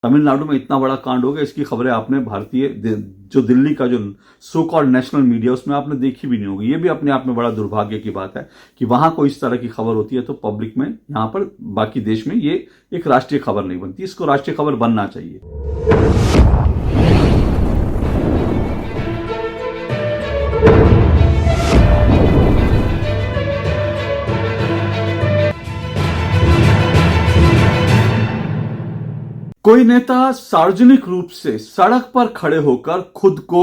तमिलनाडु में इतना बड़ा कांड हो गया, इसकी खबरें आपने भारतीय जो दिल्ली का जो सो कॉल्ड नेशनल मीडिया उसमें आपने देखी भी नहीं होगी। ये भी अपने आप में बड़ा दुर्भाग्य की बात है कि वहां कोई इस तरह की खबर होती है तो पब्लिक में, यहां पर बाकी देश में ये एक राष्ट्रीय खबर नहीं बनती। इसको राष्ट्रीय खबर बनना चाहिए। कोई नेता सार्वजनिक रूप से सड़क पर खड़े होकर खुद को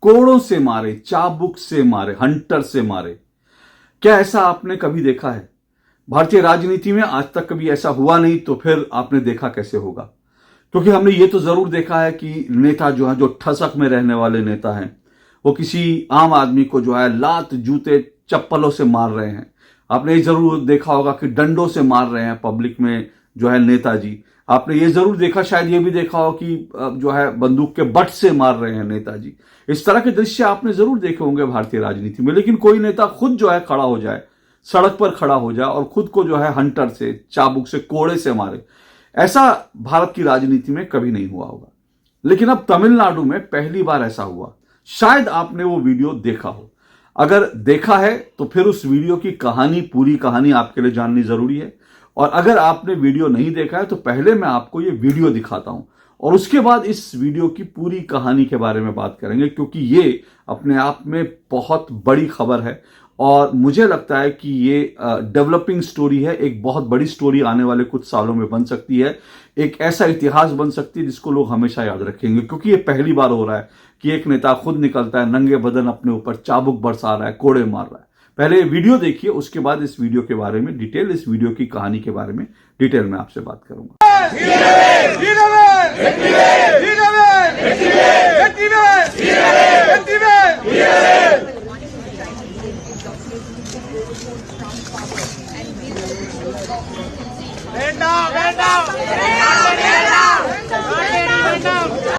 कोड़ों से मारे, चाबुक से मारे, हंटर से मारे। क्या ऐसा आपने कभी देखा है? भारतीय राजनीति में आज तक कभी ऐसा हुआ नहीं, तो फिर आपने देखा कैसे होगा? क्योंकि हमने ये तो जरूर देखा है कि नेता जो है, जो ठसक में रहने वाले नेता हैं, वो किसी आम आदमी को जो है लात, जूते, चप्पलों से मार रहे हैं। आपने ये जरूर देखा होगा कि डंडों से मार रहे हैं पब्लिक में जो है नेताजी। आपने ये जरूर देखा, शायद ये भी देखा हो कि जो है बंदूक के बट से मार रहे हैं नेताजी। इस तरह के दृश्य आपने जरूर देखे होंगे भारतीय राजनीति में। लेकिन कोई नेता खुद जो है खड़ा हो जाए, सड़क पर खड़ा हो जाए और खुद को जो है हंटर से, चाबुक से, कोड़े से मारे, ऐसा भारत की राजनीति में कभी नहीं हुआ होगा। लेकिन अब तमिलनाडु में पहली बार ऐसा हुआ। शायद आपने वो वीडियो देखा हो। अगर देखा है तो फिर उस वीडियो की कहानी, पूरी कहानी आपके लिए जाननी जरूरी है। और अगर आपने वीडियो नहीं देखा है तो पहले मैं आपको ये वीडियो दिखाता हूं और उसके बाद इस वीडियो की पूरी कहानी के बारे में बात करेंगे, क्योंकि ये अपने आप में बहुत बड़ी खबर है और मुझे लगता है कि ये डेवलपिंग स्टोरी है। एक बहुत बड़ी स्टोरी आने वाले कुछ सालों में बन सकती है। एक ऐसा इतिहास बन सकती है जिसको लोग हमेशा याद रखेंगे, क्योंकि ये पहली बार हो रहा है कि एक नेता खुद निकलता है, नंगे बदन अपने ऊपर चाबुक बरसा रहा है, कोड़े मार रहा है। पहले वीडियो देखिए, उसके बाद इस वीडियो के बारे में डिटेल, इस वीडियो की कहानी के बारे में डिटेल में आपसे बात करूंगा।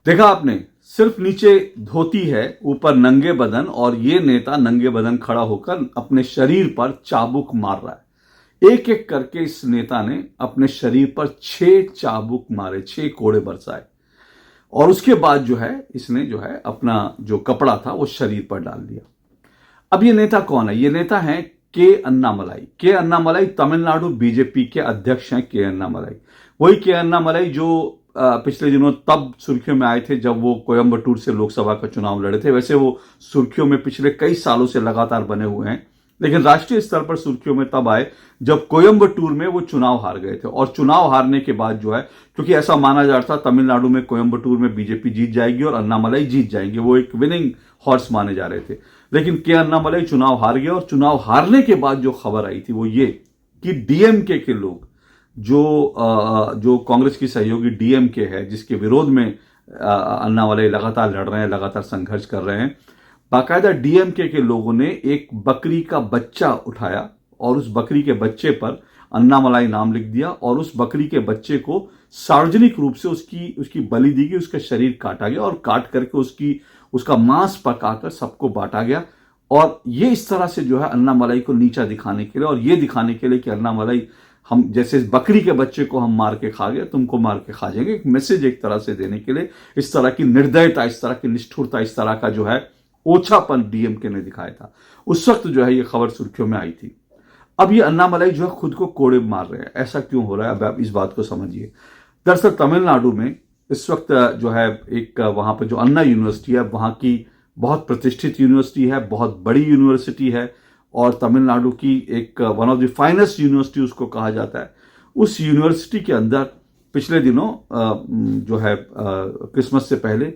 देखा आपने, सिर्फ नीचे धोती है, ऊपर नंगे बदन, और ये नेता नंगे बदन खड़ा होकर अपने शरीर पर चाबुक मार रहा है। एक एक करके इस नेता ने अपने शरीर पर 6 चाबुक मारे, 6 कोड़े बरसाए। और उसके बाद जो है इसने जो है अपना जो कपड़ा था वो शरीर पर डाल दिया। अब ये नेता कौन है? ये नेता है के अन्नामलाई। के अन्नामलाई तमिलनाडु बीजेपी के अध्यक्ष हैं। के अन्नामलाई, वही के अन्नामलाई जो पिछले दिनों तब सुर्खियों में आए थे जब वो कोयम्बटूर से लोकसभा का चुनाव लड़े थे। वैसे वो सुर्खियों में पिछले कई सालों से लगातार बने हुए हैं, लेकिन राष्ट्रीय स्तर पर सुर्खियों में तब आए जब कोयम्बटूर में वो चुनाव हार गए थे। और चुनाव हारने के बाद जो है, क्योंकि ऐसा माना जा रहा था तमिलनाडु में कोयम्बटूर में बीजेपी जीत जाएगी और अन्नामलाई जीत जाएंगे, वो एक विनिंग हॉर्स माने जा रहे थे। लेकिन के अन्नामलाई चुनाव हार गए और चुनाव हारने के बाद जो खबर आई थी वो ये कि डीएमके के लोग, जो कांग्रेस की सहयोगी डीएमके है, जिसके विरोध में अन्नामलाई लगातार लड़ रहे हैं, लगातार संघर्ष कर रहे हैं, बाकायदा डीएमके के लोगों ने एक बकरी का बच्चा उठाया और उस बकरी के बच्चे पर अन्नामलाई नाम लिख दिया और उस बकरी के बच्चे को सार्वजनिक रूप से उसकी बलि दी गई, उसका शरीर काटा गया और काट करके उसका मांस पकाकर सबको बांटा गया। और ये इस तरह से जो है अन्नामलाई को नीचा दिखाने के लिए, और ये दिखाने के लिए कि अन्नामलाई, हम जैसे इस बकरी के बच्चे को हम मार के खा गए, तुमको मार के खा जाएंगे, एक मैसेज एक तरह से देने के लिए इस तरह की निर्दयता, इस तरह की निष्ठुरता, इस तरह का जो है ओछापन डीएमके ने दिखाया था। उस वक्त जो है ये खबर सुर्खियों में आई थी। अब ये अन्नामलाई जो है खुद को कोड़े मार रहे हैं। ऐसा क्यों हो रहा है? अब आप इस बात को समझिए। दरअसल तमिलनाडु में इस वक्त जो है एक वहां पर जो अन्ना यूनिवर्सिटी है, वहां की बहुत प्रतिष्ठित यूनिवर्सिटी है, बहुत बड़ी यूनिवर्सिटी है और तमिलनाडु की एक one of the finest university उसको कहा जाता है। उस यूनिवर्सिटी के अंदर पिछले दिनों जो है क्रिसमस से पहले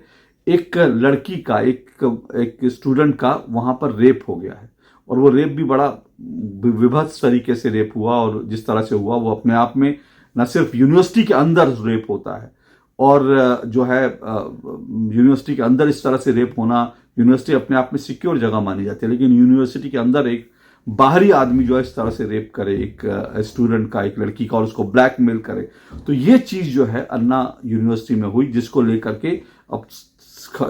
एक लड़की का, एक स्टूडेंट का वहां पर रेप हो गया है। और वो रेप भी बड़ा विभत्स तरीके से रेप हुआ, और जिस तरह से हुआ वो अपने आप में न सिर्फ यूनिवर्सिटी के अंदर रेप होता है, और जो है यूनिवर्सिटी के अंदर इस तरह से रेप होना, यूनिवर्सिटी अपने आप में सिक्योर जगह मानी जाती है, लेकिन यूनिवर्सिटी के अंदर एक बाहरी आदमी जो है इस तरह से रेप करे एक स्टूडेंट का, एक लड़की का, और उसको ब्लैकमेल करे, तो ये चीज जो है अन्ना यूनिवर्सिटी में हुई, जिसको लेकर के अब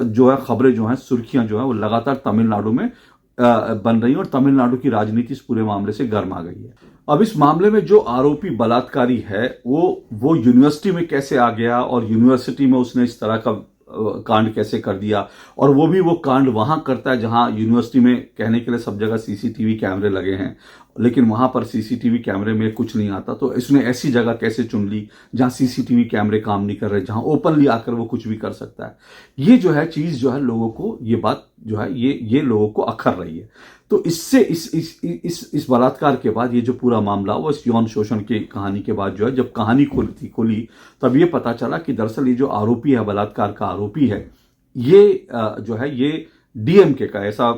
जो है खबरें जो हैं, सुर्खियां जो है वो लगातार तमिलनाडु में बन रही है और तमिलनाडु की राजनीति इस पूरे मामले से गर्म आ गई है। अब इस मामले में जो आरोपी बलात्कारी है वो यूनिवर्सिटी में कैसे आ गया और यूनिवर्सिटी में उसने इस तरह का कांड कैसे कर दिया, और वो कांड वहां करता है जहां यूनिवर्सिटी में कहने के लिए सब जगह सीसीटीवी कैमरे लगे हैं, लेकिन वहां पर सीसीटीवी कैमरे में कुछ नहीं आता। तो इसने ऐसी जगह कैसे चुन ली जहां सीसीटीवी कैमरे काम नहीं कर रहे, जहां ओपनली आकर वो कुछ भी कर सकता है। ये जो है चीज जो है लोगों को, ये बात जो है ये लोगों को अखर रही है। तो इससे इस बलात्कार के बाद ये जो पूरा मामला, वो इस यौन शोषण की कहानी के बाद जो है, जब कहानी खुली तब ये पता चला कि दरअसल ये जो आरोपी है, बलात्कार का आरोपी है, ये जो है ये डीएमके का, ऐसा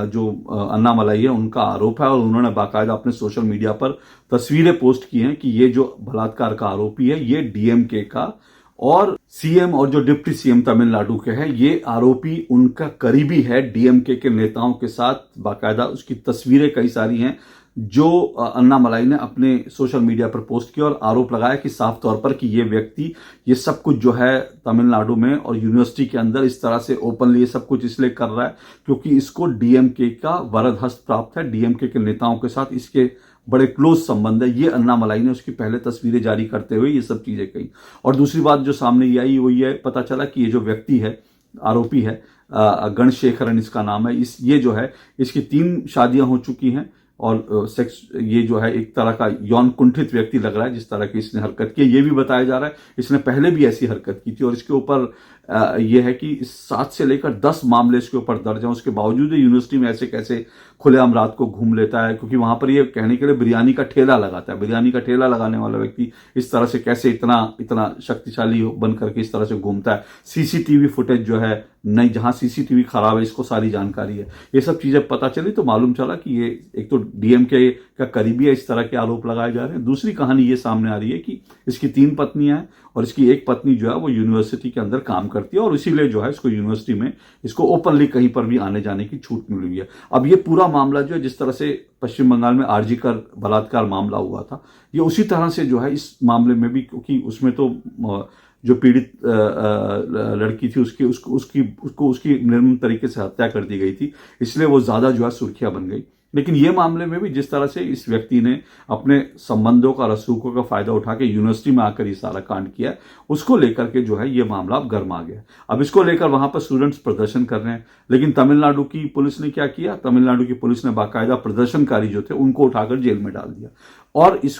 जो अन्नामलाई है उनका आरोप है। और उन्होंने बाकायदा अपने सोशल मीडिया पर तस्वीरें पोस्ट की हैं कि ये जो बलात्कार का आरोपी है ये डीएमके का और सीएम और जो डिप्टी सीएम तमिलनाडु के हैं, ये आरोपी उनका करीबी है डीएमके के नेताओं के साथ। बाकायदा उसकी तस्वीरें कई सारी हैं जो अन्नामलाई ने अपने सोशल मीडिया पर पोस्ट किया और आरोप लगाया कि साफ तौर पर कि ये व्यक्ति ये सब कुछ जो है तमिलनाडु में और यूनिवर्सिटी के अंदर इस तरह से ओपनली ये सब कुछ इसलिए कर रहा है क्योंकि इसको डीएमके का वरद हस्त प्राप्त है। डीएमके के नेताओं के साथ इसके बड़े क्लोज संबंध है। ये अन्नामलाई ने उसकी पहले तस्वीरें जारी करते हुए ये सब चीजें कही। और दूसरी बात जो सामने ये आई वो ये पता चला कि ये जो व्यक्ति है, आरोपी है, गणशेखरन इसका नाम है, ये जो है इसकी 3 शादियां हो चुकी हैं और सेक्स, ये जो है एक तरह का यौन कुंठित व्यक्ति लग रहा है जिस तरह की इसने हरकत की। ये भी बताया जा रहा है इसने पहले भी ऐसी हरकत की थी और इसके ऊपर यह है कि 7 से लेकर 10 मामले इसके ऊपर दर्ज हैं। उसके बावजूद यूनिवर्सिटी में ऐसे कैसे खुलेआम रात को घूम लेता है, क्योंकि वहां पर ये कहने के लिए बिरयानी का ठेला लगाता है। बिरयानी का ठेला लगाने वाला व्यक्ति इस तरह से कैसे इतना शक्तिशाली बन करके इस तरह से घूमता है। सीसीटीवी फुटेज जो है, नहीं, जहां सीसीटीवी खराब है इसको सारी जानकारी है। ये सब चीजें पता चली तो मालूम चला कि ये एक तो डीएमके का करीबी है, इस तरह के आरोप लगाए जा रहे हैं। दूसरी कहानी ये सामने आ रही है कि इसकी 3 पत्नियां हैं और इसकी एक पत्नी जो है वो यूनिवर्सिटी के अंदर काम करती है और इसीलिए जो है इसको यूनिवर्सिटी में इसको ओपनली कहीं पर भी आने जाने की छूट मिली हुई है। अब ये पूरा मामला जो है, जिस तरह से पश्चिम बंगाल में आरजी कर बलात्कार मामला हुआ था, ये उसी तरह से जो है इस मामले में भी, क्योंकि उसमें तो जो पीड़ित लड़की थी उसकी निर्मम तरीके से हत्या कर दी गई थी, इसलिए वो ज्यादा जो है सुर्खियां बन गई। लेकिन ये मामले में भी जिस तरह से इस व्यक्ति ने अपने संबंधों का, रसूखों का फायदा उठा के यूनिवर्सिटी में आकर ये सारा कांड किया, उसको लेकर के जो है ये मामला अब गर्म आ गया। अब इसको लेकर वहां पर स्टूडेंट्स प्रदर्शन कर रहे हैं, लेकिन तमिलनाडु की पुलिस ने क्या किया? तमिलनाडु की पुलिस ने बाकायदा प्रदर्शनकारी जो थे उनको उठाकर जेल में डाल दिया। और इस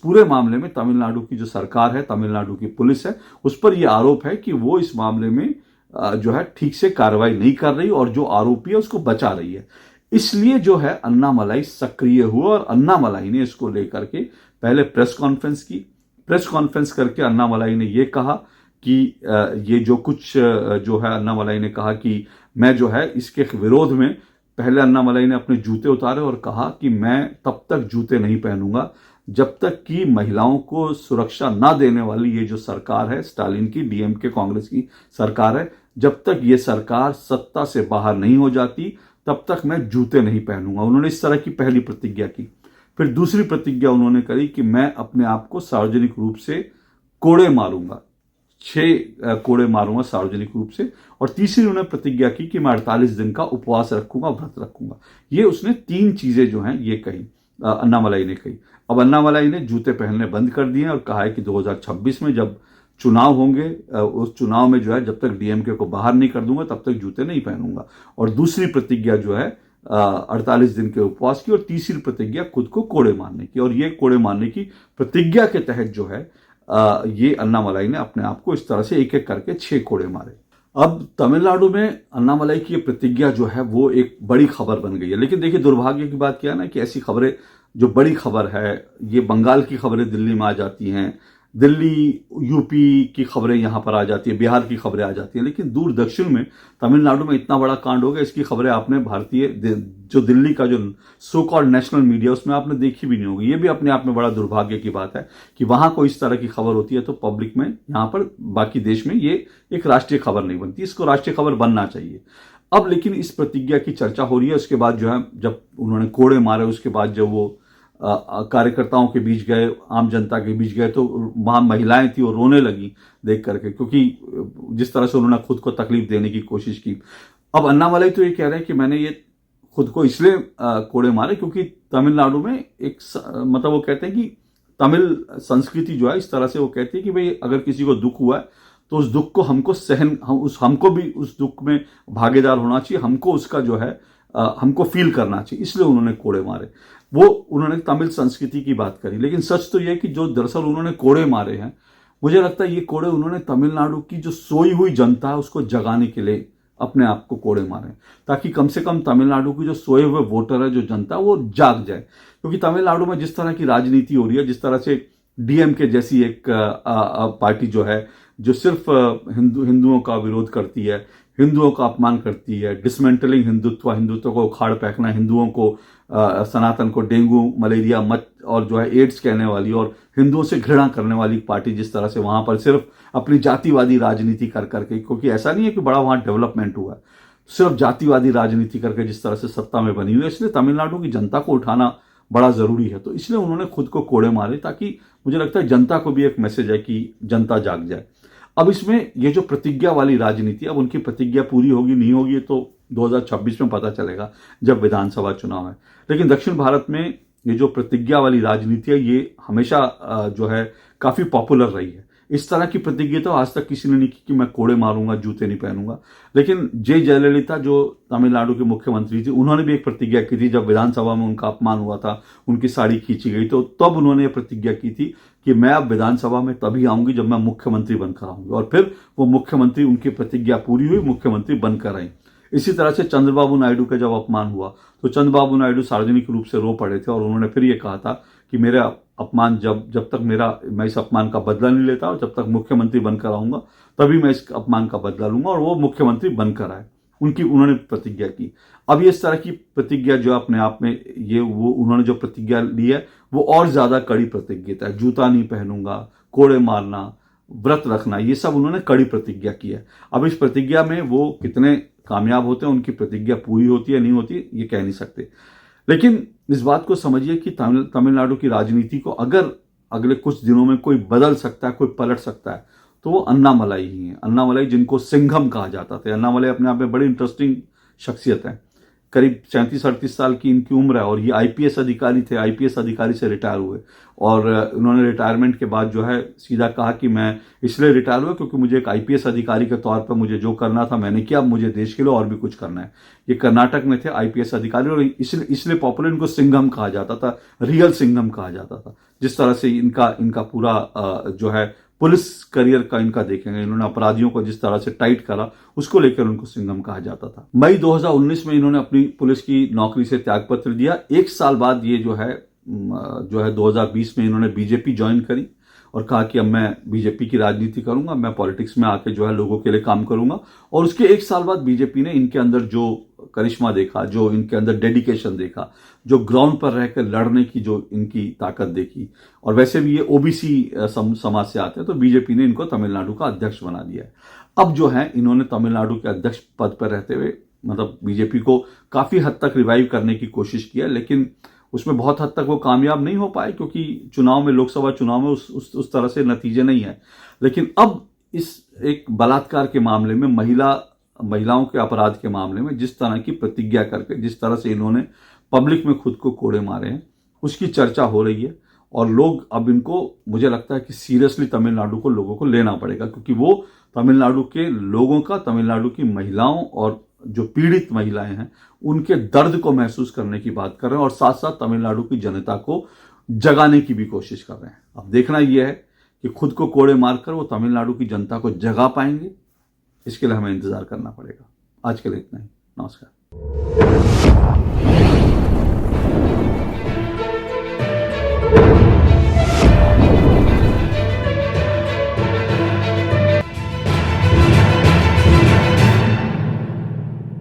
पूरे मामले में तमिलनाडु की जो सरकार है, तमिलनाडु की पुलिस है, उस पर यह आरोप है कि वो इस मामले में जो है ठीक से कार्रवाई नहीं कर रही और जो आरोपी है उसको बचा रही है। इसलिए जो है अन्नामलाई सक्रिय हुआ और अन्नामलाई ने इसको लेकर के पहले प्रेस कॉन्फ्रेंस की। प्रेस कॉन्फ्रेंस करके अन्नामलाई ने यह कहा कि ये जो कुछ जो है, अन्नामलाई ने कहा कि मैं जो है इसके विरोध में, पहले अन्नामलाई ने अपने जूते उतारे और कहा कि मैं तब तक जूते नहीं पहनूंगा जब तक कि महिलाओं को सुरक्षा ना देने वाली ये जो सरकार है, स्टालिन की, डीएमके कांग्रेस की सरकार है, जब तक ये सरकार सत्ता से बाहर नहीं हो जाती तब तक मैं जूते नहीं पहनूंगा। उन्होंने इस तरह की पहली प्रतिज्ञा की। फिर दूसरी प्रतिज्ञा उन्होंने करी कि मैं अपने आप को सार्वजनिक रूप से कोड़े मारूंगा, 6 कोड़े मारूंगा सार्वजनिक रूप से। और तीसरी उन्होंने प्रतिज्ञा की कि मैं 48 दिन का उपवास रखूंगा, व्रत रखूंगा। ये उसने 3 चीजें जो हैं ये कही, अन्नामलाई ने कही। अब अन्नामलाई ने जूते पहनने बंद कर दिए और कहा है कि 2026 में जब चुनाव होंगे, उस चुनाव में जो है जब तक डीएमके को बाहर नहीं कर दूंगा तब तक जूते नहीं पहनूंगा। और दूसरी प्रतिज्ञा जो है 48 दिन के उपवास की, और तीसरी प्रतिज्ञा खुद को कोड़े मारने की। और ये कोड़े मारने की प्रतिज्ञा के तहत जो है ये अन्नामलाई ने अपने आप को इस तरह से एक एक करके 6 कोड़े मारे। अब तमिलनाडु में अन्नामलाई की प्रतिज्ञा जो है वो एक बड़ी खबर बन गई है। लेकिन देखिए दुर्भाग्य की बात क्या है ना कि ऐसी खबरें, जो बड़ी खबर है, ये बंगाल की खबरें दिल्ली में आ जाती हैं, दिल्ली यूपी की खबरें यहां पर आ जाती है, बिहार की खबरें आ जाती हैं, लेकिन दूर दक्षिण में तमिलनाडु में इतना बड़ा कांड हो गया, इसकी खबरें आपने भारतीय जो दिल्ली का जो सो कॉल्ड नेशनल मीडिया उसमें आपने देखी भी नहीं होगी। ये भी अपने आप में बड़ा दुर्भाग्य की बात है कि वहां कोई इस तरह की खबर होती है तो पब्लिक में, यहां पर बाकी देश में ये एक राष्ट्रीय खबर नहीं बनती। इसको राष्ट्रीय खबर बनना चाहिए। अब लेकिन इस प्रतिज्ञा की चर्चा हो रही है। उसके बाद जो है जब उन्होंने कोड़े मारे, उसके बाद जब वो कार्यकर्ताओं के बीच गए, आम जनता के बीच गए, तो वहां महिलाएं थी वो रोने लगी देख करके, क्योंकि जिस तरह से उन्होंने खुद को तकलीफ देने की कोशिश की। अब अन्नामलाई तो ये कह रहे हैं कि मैंने ये खुद को इसलिए कोड़े मारे क्योंकि तमिलनाडु में एक मतलब वो कहते हैं कि तमिल संस्कृति जो है इस तरह से वो कहती है कि भाई अगर किसी को दुख हुआ है तो उस दुख को हमको हमको भी उस दुख में भागीदार होना चाहिए, हमको उसका जो है हमको फील करना चाहिए, इसलिए उन्होंने कोड़े मारे। वो उन्होंने तमिल संस्कृति की बात करी, लेकिन सच तो यह कि जो दरअसल उन्होंने कोड़े मारे हैं, मुझे लगता है ये कोड़े उन्होंने तमिलनाडु की जो सोई हुई जनता है उसको जगाने के लिए अपने आप को कोड़े मारे, ताकि कम से कम तमिलनाडु की जो सोए हुए वोटर है, जो जनता, वो जाग जाए। क्योंकि तमिलनाडु में जिस तरह की राजनीति हो रही है, जिस तरह से डीएमके जैसी एक पार्टी जो है, जो सिर्फ हिंदुओं का विरोध करती है, हिंदुओं का अपमान करती है, डिसमेंटलिंग हिंदुत्व को उखाड़ फेंकना, हिंदुओं को सनातन को डेंगू मलेरिया मत और जो है एड्स कहने वाली और हिंदुओं से घृणा करने वाली पार्टी, जिस तरह से वहां पर सिर्फ अपनी जातिवादी राजनीति कर करके, क्योंकि ऐसा नहीं है कि बड़ा वहां डेवलपमेंट हुआ है, सिर्फ जातिवादी राजनीति करके जिस तरह से सत्ता में बनी हुई है, इसलिए तमिलनाडु की जनता को उठाना बड़ा जरूरी है। तो इसलिए उन्होंने खुद को कोड़े मारे, ताकि मुझे लगता है जनता को भी एक मैसेज है कि जनता जाग जाए। अब इसमें ये जो प्रतिज्ञा वाली राजनीति, अब उनकी प्रतिज्ञा पूरी होगी नहीं होगी तो 2026 में पता चलेगा जब विधानसभा चुनाव है। लेकिन दक्षिण भारत में ये जो प्रतिज्ञा वाली राजनीति है, ये हमेशा जो है काफी पॉपुलर रही है। इस तरह की प्रतिज्ञा तो आज तक किसी ने नहीं की कि मैं कोड़े मारूंगा, जूते नहीं पहनूंगा। लेकिन जे जयललिता जो तमिलनाडु के मुख्यमंत्री थी, उन्होंने भी एक प्रतिज्ञा की थी। जब विधानसभा में उनका अपमान हुआ था, उनकी साड़ी खींची गई, तो तब उन्होंने ये प्रतिज्ञा की थी कि मैं अब विधानसभा में तभी आऊंगी जब मैं मुख्यमंत्री बनकर आऊंगी। और फिर वो मुख्यमंत्री, उनकी प्रतिज्ञा पूरी हुई, मुख्यमंत्री बनकर आई। इसी तरह से चंद्रबाबू नायडू का जब अपमान हुआ तो चंद्रबाबू नायडू सार्वजनिक रूप से रो पड़े थे और उन्होंने फिर ये कहा था कि मेरा अपमान जब तक मैं इस अपमान का बदला नहीं लेता और जब तक मुख्यमंत्री बनकर आऊंगा तभी मैं इस अपमान का बदला लूंगा, और वो मुख्यमंत्री बनकर आए। उन्होंने प्रतिज्ञा की। अब ये इस तरह की प्रतिज्ञा जो अपने आप में वो उन्होंने जो प्रतिज्ञा ली है वो और ज्यादा कड़ी प्रतिज्ञा है। जूता नहीं पहनूंगा, कोड़े मारना, व्रत रखना, ये सब उन्होंने कड़ी प्रतिज्ञा की है। अब इस प्रतिज्ञा में वो कितने कामयाब होते हैं, उनकी प्रतिज्ञा पूरी होती है नहीं होती, ये कह नहीं सकते। लेकिन इस बात को समझिए कि तमिलनाडु की राजनीति को अगर अगले कुछ दिनों में कोई बदल सकता है, कोई पलट सकता है, तो वो अन्नामलाई ही है। अन्नामलाई, जिनको सिंघम कहा जाता था। अन्नामलाई अपने आप में बड़ी इंटरेस्टिंग शख्सियत है। करीब 37-38 साल की इनकी उम्र है और ये आईपीएस अधिकारी थे। आईपीएस अधिकारी से रिटायर हुए और उन्होंने रिटायरमेंट के बाद जो है सीधा कहा कि मैं इसलिए रिटायर हुआ क्योंकि मुझे एक आईपीएस अधिकारी के तौर पर मुझे जो करना था मैंने किया, अब मुझे देश के लिए और भी कुछ करना है। ये कर्नाटक में थे आईपीएस अधिकारी और इसलिए पॉपुलर इनको सिंघम कहा जाता था, रियल सिंघम कहा जाता था। जिस तरह से इनका पूरा जो है पुलिस करियर का इनका देखेंगे, इन्होंने अपराधियों को जिस तरह से टाइट करा, उसको लेकर उनको सिंघम कहा जाता था। मई 2019 में इन्होंने अपनी पुलिस की नौकरी से त्यागपत्र दिया। एक साल बाद ये जो है 2020 में इन्होंने बीजेपी ज्वाइन करी और कहा कि अब मैं बीजेपी की राजनीति करूंगा, मैं पॉलिटिक्स में आके जो है लोगों के लिए काम करूंगा। और उसके एक साल बाद बीजेपी ने इनके अंदर जो करिश्मा देखा, जो इनके अंदर डेडिकेशन देखा, जो ग्राउंड पर रहकर लड़ने की जो इनकी ताकत देखी, और वैसे भी ये ओबीसी समाज से आते हैं, तो बीजेपी ने इनको तमिलनाडु का अध्यक्ष बना दिया है। अब जो है इन्होंने तमिलनाडु के अध्यक्ष पद पर रहते हुए मतलब बीजेपी को काफी हद तक रिवाइव करने की कोशिश किया, लेकिन उसमें बहुत हद तक वो कामयाब नहीं हो पाए क्योंकि चुनाव में, लोकसभा चुनाव में उस तरह से नतीजे नहीं है। लेकिन अब इस एक बलात्कार के मामले में, महिलाओं के अपराध के मामले में जिस तरह की प्रतिज्ञा करके, जिस तरह से इन्होंने पब्लिक में खुद को कोड़े मारे हैं, उसकी चर्चा हो रही है। और लोग अब इनको, मुझे लगता है कि सीरियसली तमिलनाडु को लोगों को लेना पड़ेगा, क्योंकि वो तमिलनाडु के लोगों का, तमिलनाडु की महिलाओं और जो पीड़ित महिलाएं हैं उनके दर्द को महसूस करने की बात कर रहे हैं और साथ साथ तमिलनाडु की जनता को जगाने की भी कोशिश कर रहे हैं। अब देखना यह है कि खुद को कोड़े मारकर वो तमिलनाडु की जनता को जगा पाएंगे, इसके लिए हमें इंतजार करना पड़ेगा। आज के लिए इतना ही। नमस्कार।